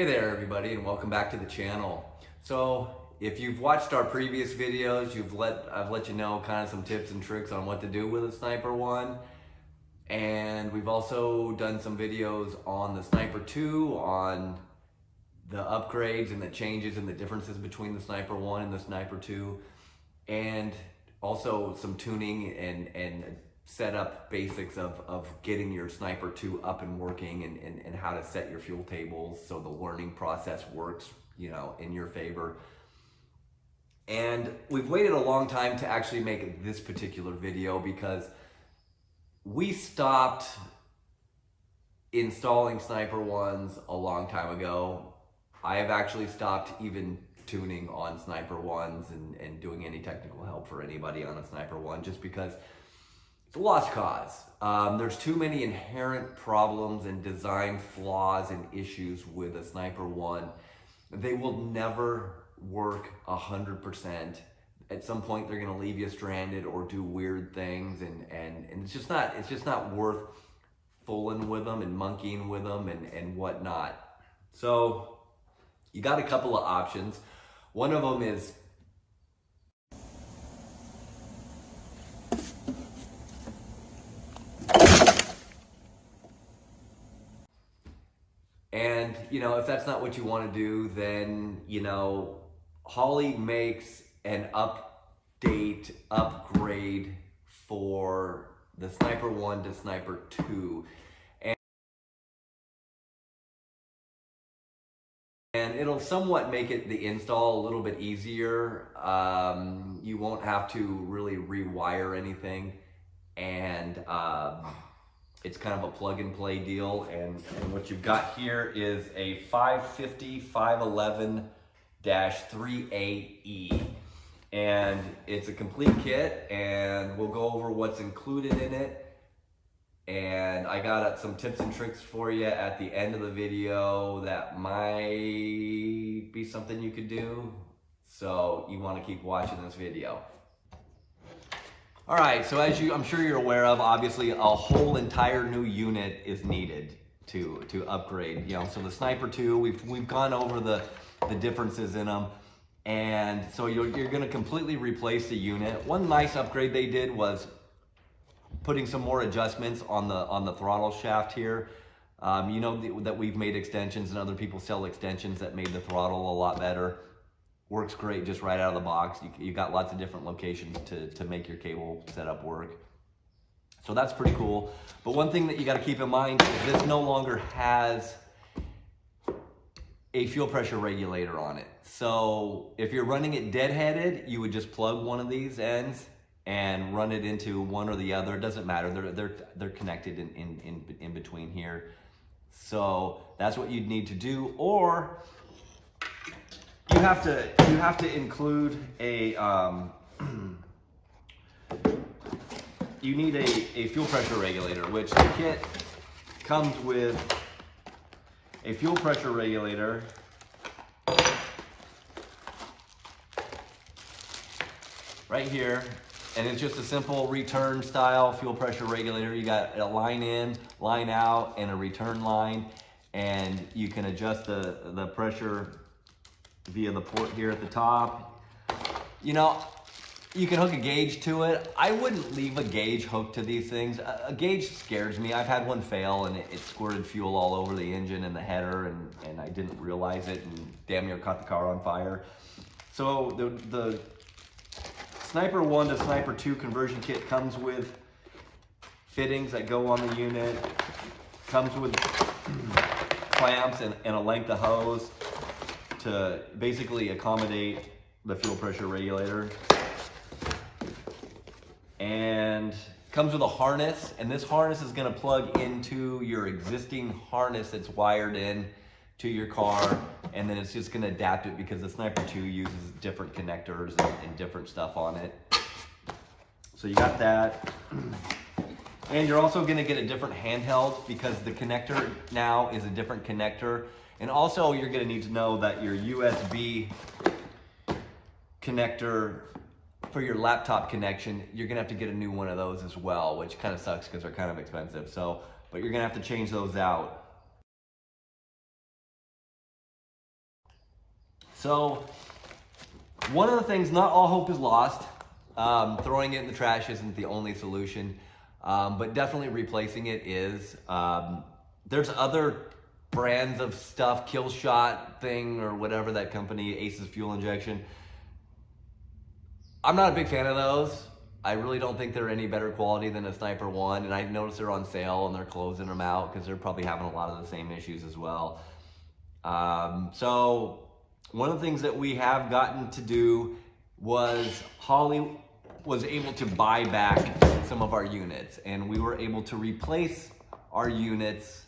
Hey there everybody, and welcome back to the channel. So if you've watched our previous videos, I've let you know kind of some tips and tricks on what to do with a Sniper 1. And we've also done some videos on the Sniper 2, on the upgrades and the changes and the differences between the Sniper 1 and the Sniper 2. And also some tuning and setup basics of getting your Sniper 2 up and working, and how to set your fuel tables so the learning process works, in your favor. And we've waited a long time to actually make this particular video because we stopped installing Sniper 1s a long time ago. I have actually stopped even tuning on Sniper 1s and doing any technical help for anybody on a Sniper 1, just because it's a lost cause. There's too many inherent problems and design flaws and issues with a Sniper 1. They will never work 100%. At some point, they're going to leave you stranded or do weird things, and it's just not worth fooling with them and monkeying with them and whatnot. So you got a couple of options. One of them is if that's not what you want to do, then, Holly makes an upgrade for the Sniper 1 to Sniper 2. And it'll somewhat make the install a little bit easier. You won't have to really rewire anything. And it's kind of a plug and play deal, and what you've got here is a 550 511-3AE, and it's a complete kit, and we'll go over what's included in it. And I got some tips and tricks for you at the end of the video that might be something you could do, so you want to keep watching this video. All right, so as I'm sure you're aware of, obviously a whole entire new unit is needed to upgrade. So the Sniper 2, we've gone over the differences in them, and so you're going to completely replace the unit. One nice upgrade they did was putting some more adjustments on the throttle shaft here. That we've made extensions, and other people sell extensions that made the throttle a lot better. Works great just right out of the box. You got lots of different locations to make your cable setup work. So that's pretty cool. But one thing that you got to keep in mind is this no longer has a fuel pressure regulator on it. So if you're running it deadheaded, you would just plug one of these ends and run it into one or the other. It doesn't matter. They're connected in between here. So that's what you'd need to do. Or you have to include a you need a fuel pressure regulator, which the kit comes with a fuel pressure regulator right here, and it's just a simple return style fuel pressure regulator. You got a line in, line out, and a return line, and you can adjust the pressure via the port here at the top. You can hook a gauge to it. I wouldn't leave a gauge hooked to these things. A gauge scares me. I've had one fail, and it squirted fuel all over the engine and the header, and I didn't realize it, and damn near caught the car on fire. So the Sniper 1 to Sniper 2 conversion kit comes with fittings that go on the unit, comes with clamps and a length of hose to basically accommodate the fuel pressure regulator, and comes with a harness, and this harness is going to plug into your existing harness that's wired in to your car, and then it's just going to adapt it because the Sniper 2 uses different connectors and different stuff on it. So you got that. And you're also going to get a different handheld because the connector now is a different connector. And also you're going to need to know that your USB connector for your laptop connection, you're going to have to get a new one of those as well, which kind of sucks because they're kind of expensive. But you're going to have to change those out. So one of the things, not all hope is lost. Throwing it in the trash isn't the only solution, but definitely replacing it is. There's other brands of stuff, Kill Shot thing or whatever that company, Ace's Fuel Injection. I'm not a big fan of those. I really don't think they're any better quality than a Sniper 1, and I noticed they're on sale and they're closing them out because they're probably having a lot of the same issues as well. So one of the things that we have gotten to do was Holly was able to buy back some of our units, and we were able to replace our units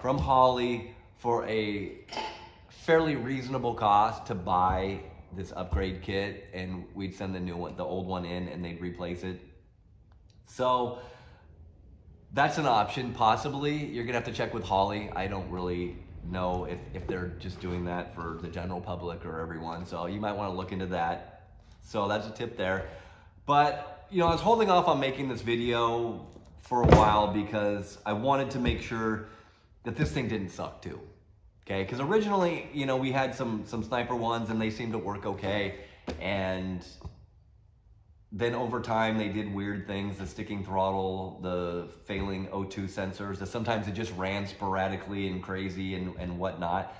from Holly for a fairly reasonable cost to buy this upgrade kit, and we'd send the new one, the old one in, and they'd replace it. So that's an option. Possibly you're gonna have to check with Holly. I don't really know if they're just doing that for the general public or everyone, so you might want to look into that. So that's a tip there. But you know, I was holding off on making this video for a while because I wanted to make sure that this thing didn't suck too. Okay, because originally, you know, we had some Sniper 1s and they seemed to work okay, and then over time they did weird things, the sticking throttle, the failing O2 sensors, that sometimes it just ran sporadically and crazy and whatnot.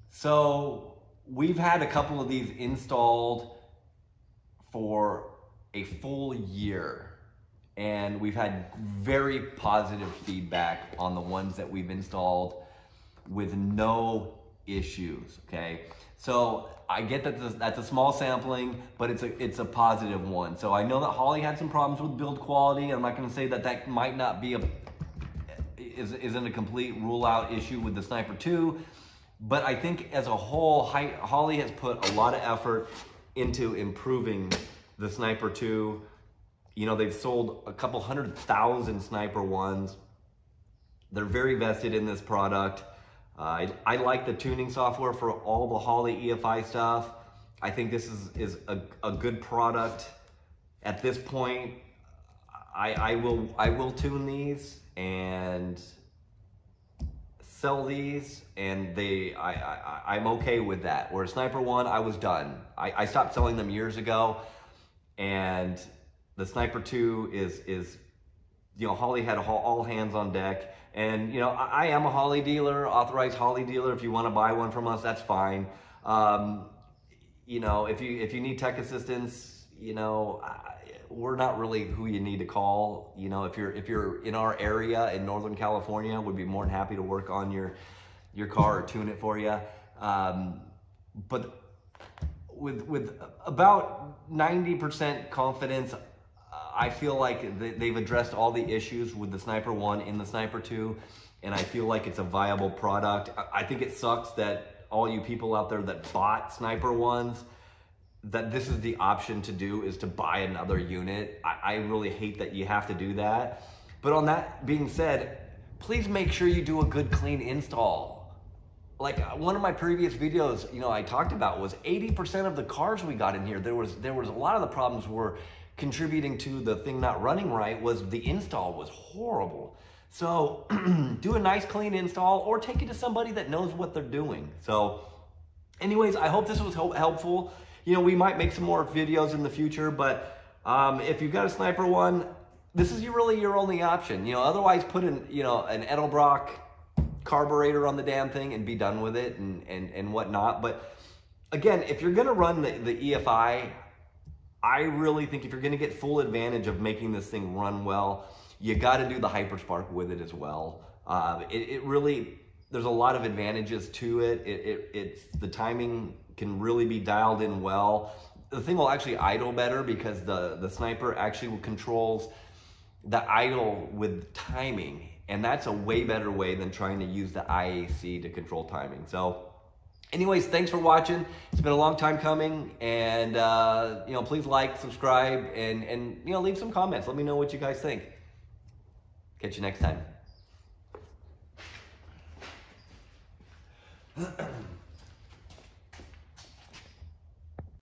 So we've had a couple of these installed for a full year, and we've had very positive feedback on the ones that we've installed with no issues, okay? So I get that that's a small sampling, but it's a positive one. So I know that Holly had some problems with build quality. I'm not gonna say that that might not be isn't a complete rule out issue with the Sniper 2, but I think as a whole, Holly has put a lot of effort into improving the Sniper 2. You know, they've sold a couple 100,000 Sniper 1s. They're very vested in this product. I like the tuning software for all the Holly EFI stuff. I think this is a good product. At this point, I will tune these and sell these, and I'm okay with that. Where Sniper 1, I was done. I stopped selling them years ago, and the Sniper 2 is you know, Holly had all hands on deck. And you know, I am a Holly dealer, authorized Holly dealer. If you want to buy one from us, that's fine. You know, if you need tech assistance, you know, we're not really who you need to call. You know, if you're in our area in Northern California, we'd be more than happy to work on your car or tune it for you. But with about 90% confidence, I feel like they've addressed all the issues with the Sniper 1 in the Sniper 2, and I feel like it's a viable product. I think it sucks that all you people out there that bought Sniper 1s, that this is the option to do, is to buy another unit. I really hate that you have to do that. But on that being said, please make sure you do a good clean install. Like one of my previous videos, you know, I talked about was 80% of the cars we got in here, there was a lot of the problems were contributing to the thing not running right, was the install was horrible. So do a nice clean install, or take it to somebody that knows what they're doing. So anyways, I hope this was helpful. You know, we might make some more videos in the future, but if you've got a Sniper 1, this is really your only option. You know, otherwise put in, you know, an Edelbrock carburetor on the damn thing and be done with it and whatnot. But again, if you're gonna run the EFI, I really think if you're gonna get full advantage of making this thing run well, you gotta do the Hyperspark with it as well. It really, there's a lot of advantages to it. It's the timing can really be dialed in well. The thing will actually idle better because the Sniper actually controls the idle with timing, and that's a way better way than trying to use the IAC to control timing. So anyways, thanks for watching. It's been a long time coming, and you know, please like, subscribe, and you know, leave some comments. Let me know what you guys think. Catch you next time.